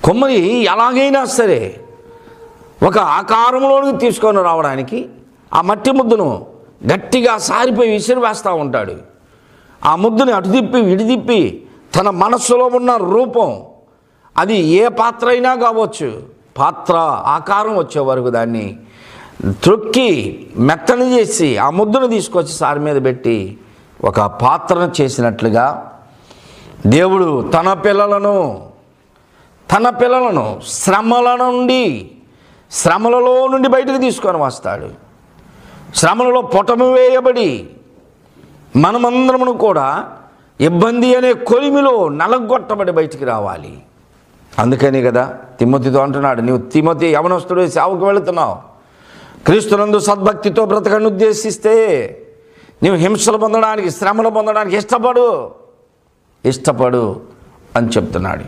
కొమ్మని ఎలాగైనా సరే ఒక ఆకారంలోనికి తీసుకొని రావడానికి ఆ మట్టి ముద్దను గట్టిగా సారిపోయి విసిరివేస్తూ ఉంటాడు. ఆ ముద్దుని అటు తిప్పి ఇటు తిప్పి తన మనస్సులో ఉన్న రూపం, అది ఏ పాత్ర అయినా కావచ్చు, పాత్ర ఆకారం వచ్చే వరకు దాన్ని త్రొక్కి మెత్తని చేసి ఆ ముద్దును తీసుకొచ్చి సారి మీద పెట్టి ఒక పాత్రను చేసినట్లుగా దేవుడు తన పిల్లలను శ్రమలలో నుండి బయటకు తీసుకొని వస్తాడు. శ్రమలలో పొటము వేయబడి మనమందరమును కూడా ఇబ్బంది అనే కొలిమిలో నలగొట్టబడి బయటికి రావాలి. అందుకని కదా తిమోతితో అంటున్నాడు, నీవు తిమోతి యవనస్తుడు సేవకు వెళుతున్నావు, క్రీస్తునందు సద్భక్తితో బ్రతకను ఉద్దేశిస్తే నీవు హింసలు పొందడానికి, శ్రమలు పొందడానికి ఇష్టపడు అని చెప్తున్నాడు.